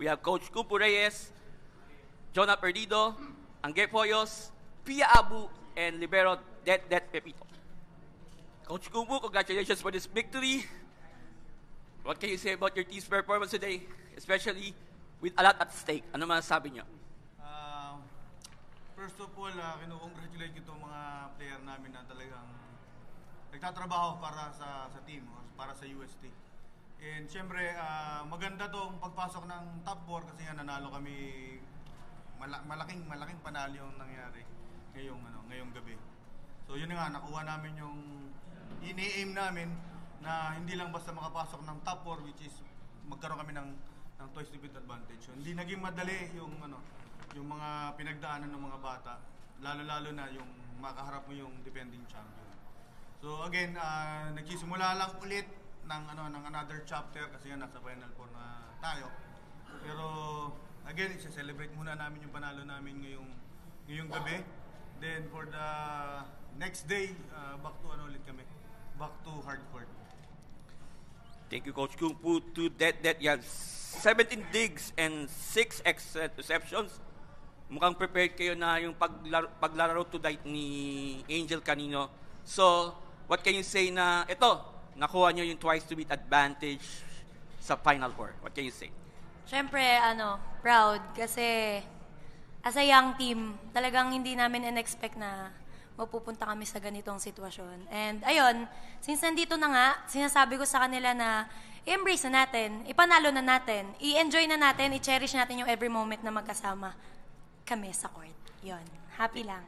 We have Coach Kupo Reyes, Jonah Perdido, Angge Poyos, Pia Abu, and Libero Det Pepito. Coach Kupo, congratulations for this victory. What can you say about your team's performance today, especially with a lot at stake? Ano masasabi niyo? First of all, kinu-congratulate ko itong mga player namin na talagang nagtatrabaho para sa team, para sa UST. And siyempre, maganda tong pagpasok ng top 4 kasi nga nanalo kami, malaking panalo yung nangyari ngayong gabi. So yun nga, nakuha namin yung ini-aim namin na hindi lang basta makapasok ng top 4, which is magkaroon kami ng twice to beat advantage. So, hindi naging madali yung mga pinagdaanan ng mga bata, lalo na yung makaharap mo yung defending champion. So again, nagsisimula lang ulit ng another chapter kasi nga nasa Final Four na tayo. Pero again, i-celebrate muna namin yung panalo namin ngayong gabi. Then for the next day, back to hard court. Thank you, Coach Kupo. To that, you have 17 digs and 6 excellent receptions. Mukhang prepared kayo na yung paglaro tonight ni Angel kanino. So, what can you say na ito, nakuha nyo yung twice to beat advantage sa Final Four? What can you say? Siyempre, proud kasi as a young team, talagang hindi namin in-expect na mapupunta kami sa ganitong sitwasyon. And ayun, since nandito na nga, sinasabi ko sa kanila na i-embrace na natin, ipanalo na natin, i-enjoy na natin, i-cherish natin yung every moment na magkasama kami sa court. Yun. Happy lang.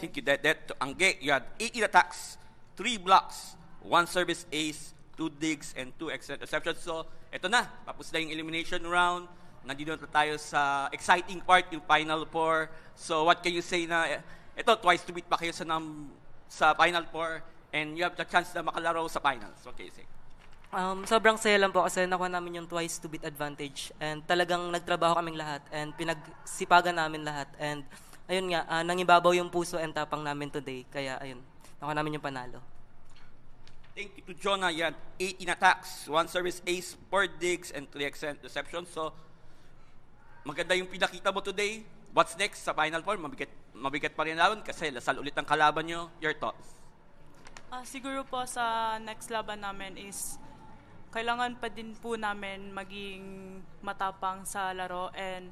Thank you. That to Angge, you had 18 attacks, 3 blocks, 1 service ace, 2 digs, and 2 excellent receptions. So, eto na. Tapos na yung elimination round. Nandito na tayo sa exciting part, yung Final Four. So, what can you say na ito, twice to beat pa kayo sa Final Four and you have the chance na makalaro sa finals. What can you say? Sobrang saya lang po kasi nakuha namin yung twice to beat advantage and talagang nagtrabaho kaming lahat and pinagsipagan namin lahat and ayun nga, nangibabaw yung puso and tapang namin today. Kaya ayun, nakuha namin yung panalo. Thank you to Jonah. You had 18 attacks, 1 service ace, 4 digs, and 3 excellent receptions. So, maganda yung pinakita mo today. What's next sa Final Four? Mabigat pa rin laban kasi Lasal ulit ang kalaban nyo. Your thoughts? Siguro po sa next laban namin is kailangan pa din po namin maging matapang sa laro and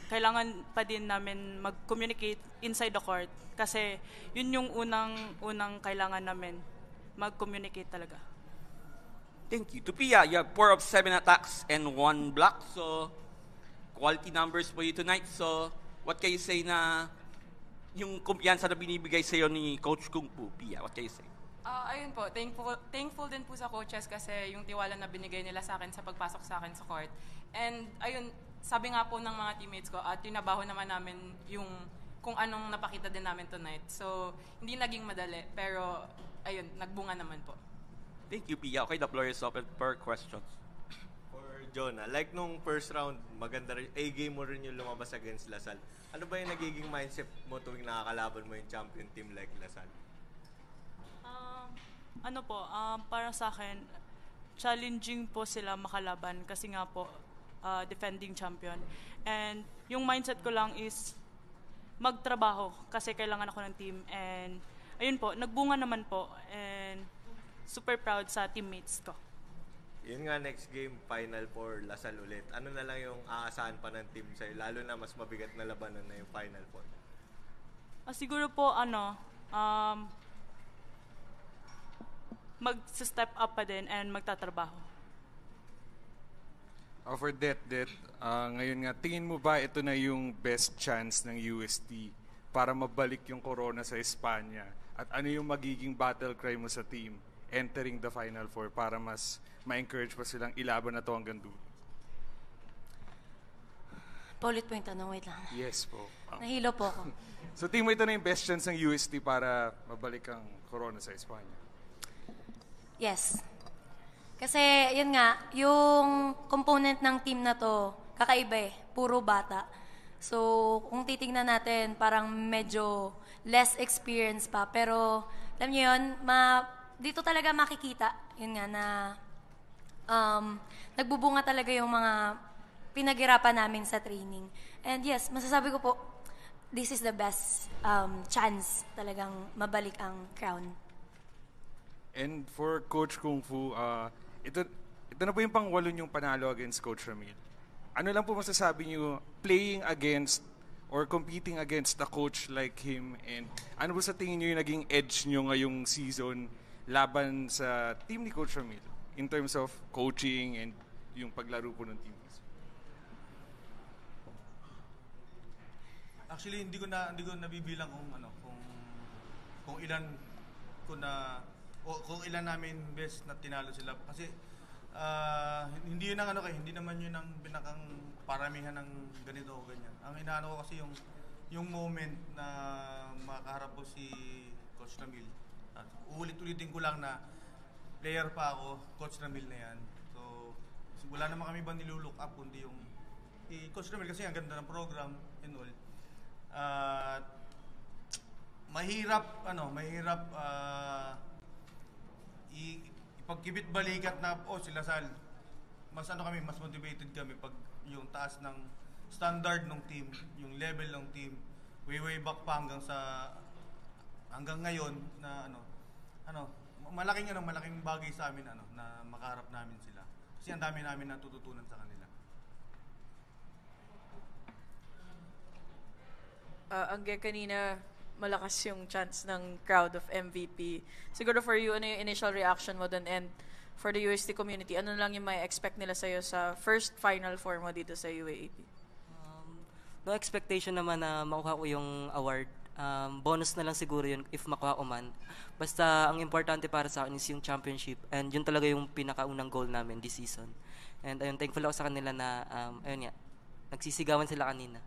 kailangan pa din namin mag-communicate inside the court kasi yun yung unang kailangan namin, mag-communicate talaga. Thank you. To Pia, you have 4 of 7 attacks and 1 block. So, quality numbers for you tonight. So, what can you say na yung kumpiyansa na binibigay sa'yo ni Coach Kupo, Pia? What can you say? Ayun po, thankful din po sa coaches kasi yung tiwala na binigay nila sa akin sa pagpasok sa akin sa court. And ayun, sabi nga po ng mga teammates ko, tinabaho naman namin yung kung anong napakita din namin tonight. So, hindi naging madali, pero ayun, nagbunga naman po. Thank you, Pia. Okay, the floor is open for questions. Jonah, like nung first round, maganda rin, A-game mo rin yung lumabas against Lasal. Ano ba yung nagiging mindset mo tuwing nakakalaban mo yung champion team like Lasal? Para sa akin, challenging po sila makalaban kasi nga po, defending champion. And yung mindset ko lang is magtrabaho kasi kailangan ako ng team. And ayun po, nagbunga naman po. And super proud sa teammates ko. Yun nga, next game, Final Four, Lasal ulit. Ano na lang yung aasahan pa ng team sa'yo? Lalo na mas mabigat na labanan na yung Final Four. Siguro po, mag-step up pa din and magtatrabaho. For that, ngayon nga, tingin mo ba ito na yung best chance ng UST para mabalik yung corona sa Espanya? At ano yung magiging battle cry mo sa team entering the Final Four para mas ma-encourage pa silang ilaban na to hanggang dulo? Paulit po yung tanong, wait lang. Yes po. Nahilo po ako. So tingin mo ito na yung best chance ng UST para mabalik ang corona sa Espanya? Yes. Kasi, yun nga, yung component ng team na to, kakaiba eh, puro bata. So, kung titingnan natin, parang medyo less experience pa. Pero, alam niyo yun, dito talaga makikita, yun nga, na nagbubunga talaga yung mga pinaghirapan namin sa training. And yes, masasabi ko po, this is the best chance talagang mabalik ang crown. And for Coach Kung Fu, ito na po yung pang-walo yung panalo against Coach Ramil. Ano lang po masasabi niyo playing against or competing against a coach like him, and ano po sa tingin niyo yung naging edge niyo ngayong season laban sa team ni Coach Ramil in terms of coaching and yung paglaro po ng team? Actually, hindi ko nabibilang kung ilan kung ilan namin best na tinalo sila kasi hindi yun hindi naman yun ang pinakang paramihan ng ganito o ganyan. Ang inaano ko kasi yung moment na makaharap ko si Coach Ramil. At uulit-ulitin ko lang na player pa ako, Coach Ramil na yan. So wala naman kami bang nilulook up kundi yung Coach Ramil kasi ang ganda ng program and all. Mahirap ipagkibit balikat na sila Sal, mas mas motivated kami pag yung taas ng standard ng team, yung level ng team way back pa hanggang ngayon na malaking bagay sa amin na makaharap namin sila kasi ang dami namin natututunan sa kanila. Angge, kanina malakas yung chance ng crowd of MVP. Siguro for you, ano yung initial reaction mo dun? And for the UST community, ano lang yung may expect nila sa'yo sa first Final Four mo dito sa UAAP? No expectation naman na makuha ko yung award. Bonus na lang siguro yun if makuha ko man. Basta ang importante para sa akin is yung championship. And yun talaga yung pinakaunang goal namin this season. And ayun, thankful ako sa kanila na, ayun nga, nagsisigawan sila kanina.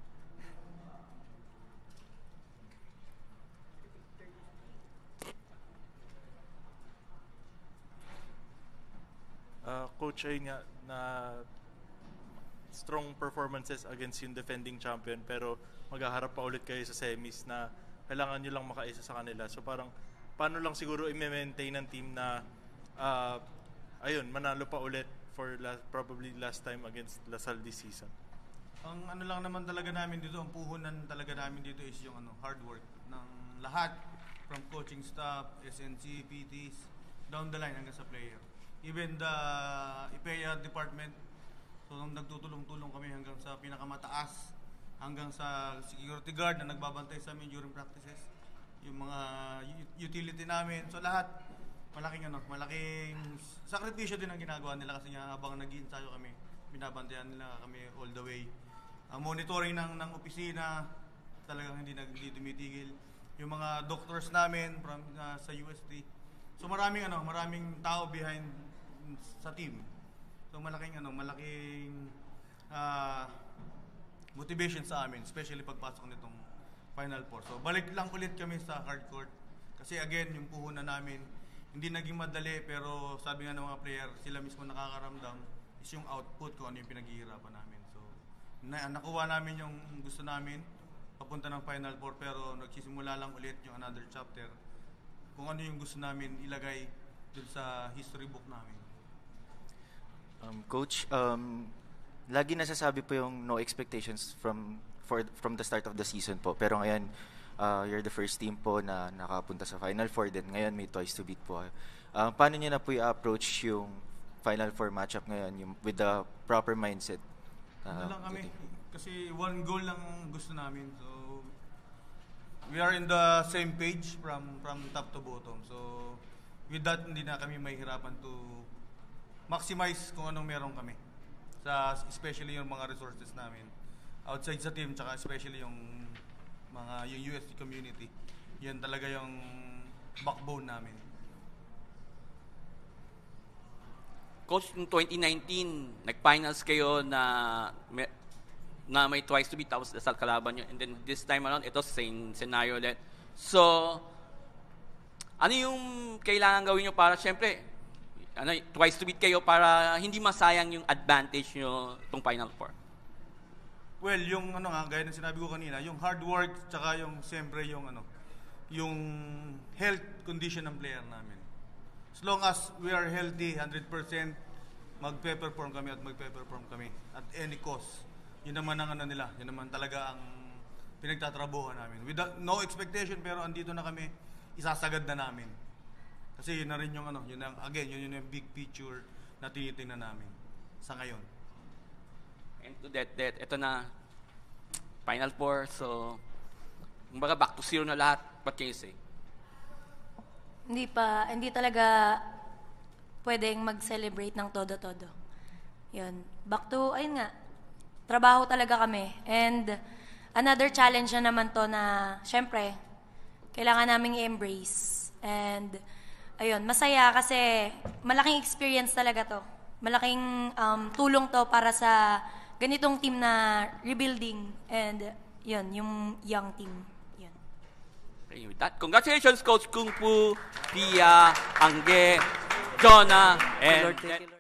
Coach, ayun nga, na strong performances against yung defending champion, pero maghaharap pa ulit kayo sa semis na kailangan nyo lang makaisa sa kanila. So parang, paano lang siguro i-maintain ng team na, manalo pa ulit for probably last time against Lasal this season? Ang lang naman talaga namin dito, ang puhunan talaga namin dito is yung hard work ng lahat, from coaching staff, SNC, PTs, down the line hanggang sa player. Even the IPEA department, so nagtutulong-tulong kami hanggang sa pinakamataas, hanggang sa security guard na nagbabantay sa amin during practices, yung mga utility namin. So lahat, malaking sakripisyo din ang ginagawa nila kasi nga habang nag-iensayo kami, binabantayan nila kami all the way. Ang monitoring ng opisina, talagang hindi tumitigil. Yung mga doctors namin from sa UST. So maraming tao behind sa team. So malaking motivation sa amin, especially pagpasok nitong Final Four. So balik lang ulit kami sa hard court kasi again yung puhunan namin hindi naging madali, pero sabi nga ng mga player, sila mismo nakakaramdam is yung output ko, ano yung pinaghihirapan namin. So nakuha namin yung gusto namin papunta ng Final Four, pero nagsisimula lang ulit yung another chapter kung ano yung gusto namin ilagay dun sa history book namin. Coach, lagi nasasabi po yung no expectations from the start of the season po. Pero ngayon, you're the first team po na nakapunta sa Final Four. Then ngayon may twice to beat po. Paano niyo na po i-approach yung Final Four matchup ngayon with the proper mindset? Lang kami. Kasi one goal lang ang gusto namin. So, we are in the same page from top to bottom. So, with that, hindi na kami mahihirapan to maximize kung anong meron kami. Especially yung mga resources namin. Outside sa team, tsaka especially yung UST community. Yan talaga yung backbone namin. Coach, in 2019, nag-finals kayo na may twice to beat, tapos Lasal kalaban nyo. And then this time around, ito same scenario ulit. So, ano yung kailangan gawin nyo para, syempre, twice to beat kayo para hindi masayang yung advantage nyo itong Final Four? Well, yung gaya ng sinabi ko kanina, yung hard work, tsaka yung siyempre yung health condition ng player namin. As long as we are healthy 100%, magpe-perform kami at any cost. Yun naman ang ano nila, yun naman talaga ang pinagtatrabuhan namin. No expectation, pero andito na kami, isasagad na namin. Kasi yun na rin yung yun yung big picture na tinitingnan namin sa ngayon. And to that, ito na, Final Four, so, kumbaga back to zero na lahat. What can you say? Hindi talaga pwedeng mag-celebrate ng todo-todo. Yun. Back to, ayun nga, trabaho talaga kami. And another challenge na naman to na, syempre, kailangan naming i-embrace. And, ayun, masaya kasi malaking experience talaga to. Malaking tulong to para sa ganitong team na rebuilding. And, yun, yung young team. Yun. Okay, with that, congratulations, Coach Kung Fu, Pia, Angge, Jonah, and...